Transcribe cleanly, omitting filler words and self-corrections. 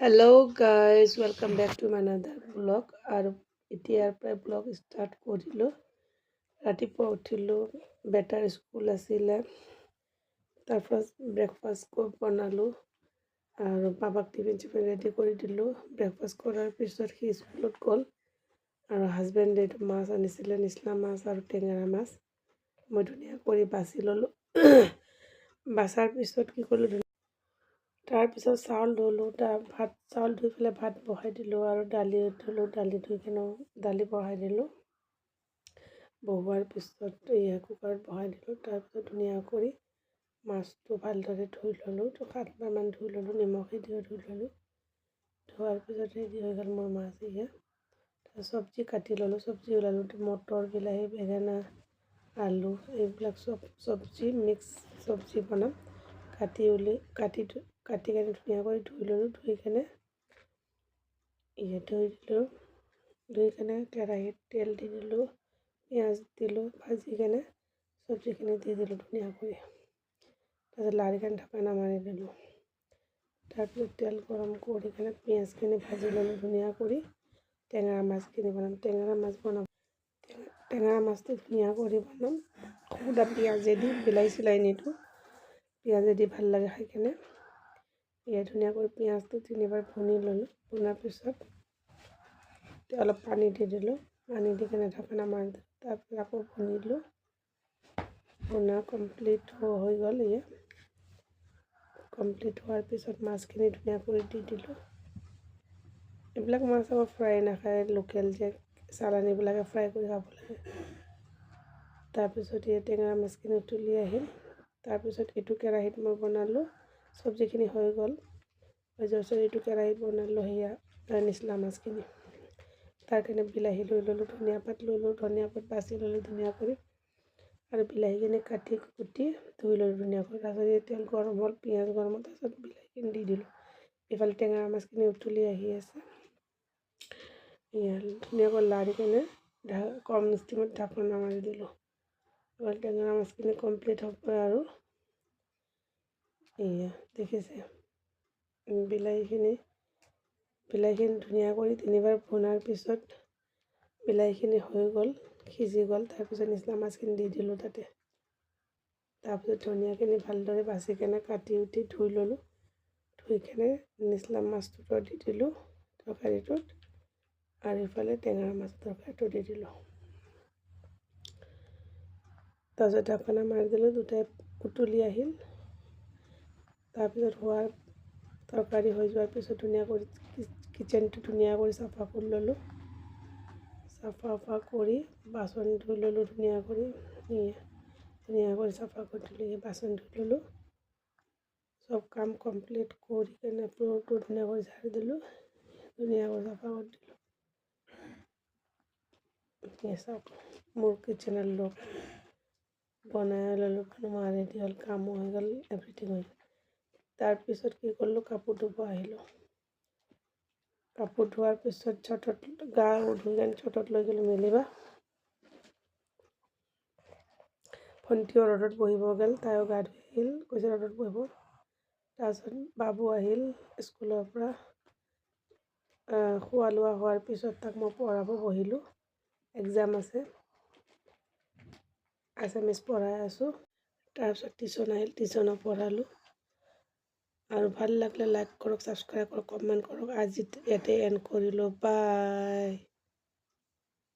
Hello guys, welcome back to my another vlog. আৰু এতিয়াৰ পৰা vlog start কৰিলো। ৰাতিপুৱা উঠিলো, বেটাৰ স্কুল আছিলে, তাৰপিছত ব্ৰেকফাষ্ট বনালো আৰু পাপাক টিফিন ৰেডি কৰি দিলো। ব্ৰেকফাষ্ট কৰাৰ পিছত সি স্কুলত গ'ল আৰু হাজবেণ্ডে এইটো মাছ আনিছিলে, নিচলা মাছ আৰু টেঙেৰা মাছ। মই ধুনীয়া কৰি বাছি ল'লো। বাছাৰ পিছত কি কৰিলোঁ, তাৰপিছত চাউল ধুলোঁ, চাউল ধুই পেলাই ভাত বহাই দিলোঁ আৰু দালি ধুলোঁ, দালি ধুই কিনে দালি বহাই দিলোঁ। বহোৱাৰ পিছত কুকাৰত বহাই দিলোঁ। তাৰপিছত ধুনীয়া কৰি মাছটো ভালদৰে ধুই ল'লোঁ, 7বাৰমান ধুই ল'লোঁ, নিমখে দি ধুই ল'লোঁ। ধোৱাৰ পিছত ৰেডি হৈ গ'ল মোৰ মাছ। তাৰপিছত চব্জি কাটি ল'লোঁ, চব্জি ওলালোঁ, মটৰ, বিলাহী, বেঙেনা, আলু এইবিলাক চব্জি মিক্স চব্জি বনাম। কাটি কেনে ধুনীয়া কৰি ধুই ল'লোঁ, ধুই কেনে কেৰাহীত তেল দি দিলোঁ, পিঁয়াজ দিলোঁ, ভাজি কেনে চব্জিখিনি দি দিলোঁ ধুনীয়া কৰি। তাৰপিছত লাৰি কেনে ঢাকনা মাৰি দিলোঁ। তাৰপিছত তেল গৰম কৰি কেনে পিঁয়াজখিনি ভাজি ল'লোঁ ধুনীয়া কৰি। টেঙেৰা মাছখিনি বনাম, টেঙেৰা মাছটো ধুনীয়া কৰি বনাম। সুদা পিঁয়াজেদি, বিলাহী চিলাই নিদিওঁ, পিঁয়াজেদি ভাল লাগে খাই কেনে। ধুনীয়া কৰি পিঁয়াজটো 3বাৰ ভুনি ল'লোঁ। ভুনাৰ পিছত অলপ পানী দি দিলোঁ, পানী দি কেনে ঢাকনা মাৰি দিলোঁ। তাৰপিছত আকৌ ভুনিলোঁ, ভুনা কমপ্লিট হৈ গ'ল। কমপ্লিট হোৱাৰ পিছত মাছখিনি ধুনীয়া কৰি দি দিলোঁ। এইবিলাক মাছ আকৌ ফ্ৰাই নাখায়, লোকেল যে, চালানীবিলাকে ফ্ৰাই কৰি খাব লাগে। তাৰপিছত টেঙেৰা মাছখিনি তুলি আহিল। তাৰপিছত এইটো কেৰাহীত মই বনালোঁ, চব্জিখিনি হৈ গ'ল। যোৱাৰ পিছত এইটো কেৰাহীত বনালোঁ নিচলা মাছখিনি। তাৰ কাৰণে বিলাহী লৈ ল'লোঁ, ধনিয়া পাত ল'লোঁ, ধনিয়া পাত বাছি ল'লোঁ ধুনীয়া কৰি আৰু বিলাহীখিনি কাটি কুটি ধুই ল'লোঁ ধুনীয়া কৰি। তাৰপিছত তেল গৰম হ'ল, পিঁয়াজ গৰম হ'ল, তাৰপিছত বিলাহীখিনি দি দিলোঁ। এইফালে টেঙেৰা মাছখিনি উতলি আহি আছে। ধুনীয়াকৈ লাৰি কেনে কম ষ্টিমত ঢাকনা মাৰি দিলোঁ। এবাৰ টেঙেৰা মাছখিনি কমপ্লিট হ'ব আৰু দেখিছে বিলাহীখিনি ধুনীয়া কৰি 3বাৰ ভুনাৰ পিছত বিলাহীখিনি হৈ গ'ল, সিজি গ'ল। তাৰপিছত নিচলা মাছখিনি দি দিলোঁ তাতে। তাৰপিছত ধনিয়াখিনি ভালদৰে বাছি কেনে কাটি উঠি ধুই ল'লোঁ, ধুই কেনে নিচলা মাছটো দি দিলোঁ তৰকাৰীটোত আৰু ইফালে টেঙেৰা মাছৰ তৰকাৰীটো দি দিলোঁ। তাৰপিছত ঢাকনা মাৰি দিলোঁ, দুটাই উতলি আহিল। তাৰপিছত তৰকাৰী হৈ যোৱাৰ পিছত ধুনীয়া কৰি কিচেনটো ধুনীয়া কৰি চাফা কৰি ল'লোঁ। চাফা কৰি বাচন ধুই ল'লোঁ ধুনীয়া কৰি চাফা কৰি দিলোঁ। বাচন ধুই ল'লোঁ, চব কাম কমপ্লিট কৰি কেনে ফ্ল'ৰটো ধুনীয়া কৰি ঝাৰি দিলোঁ, ধুনীয়া কৰি চাফা কৰি দিলোঁ। চাওক মোৰ কিচেনৰ লুক বনাই ল'লোঁ, ৰেডি হ'ল, কামো হৈ গ'ল, এভৰিথিং হৈ গ'ল। তাৰপিছত কি কৰিলোঁ, কাপোৰ ধুব আহিলোঁ। কাপোৰ ধোৱাৰ পিছত গা ধুই কেনে ছটত লৈ গ'লোঁ মেলিবা। ভণ্টিও ৰ'দত বহিব গ'ল, তাইও গা ধুই আহিল, কৈছে ৰ'দত বহিব। তাৰপিছত বাবু আহিল স্কুলৰ পৰা। খোৱা লোৱা হোৱাৰ পিছত তাক মই পঢ়াব বহিলোঁ, এক্সাম আছে, আছামিজ পঢ়াই আছোঁ। তাৰপিছত টিউশ্যন আহিল, টিউশ্যনো পঢ়ালোঁ। আৰু ভাল লাগিলে লাইক কৰক, ছাবস্ক্ৰাইব কৰক, কমেণ্ট কৰক। আজি ইয়াতে এণ্ড কৰিলোঁ, বাই।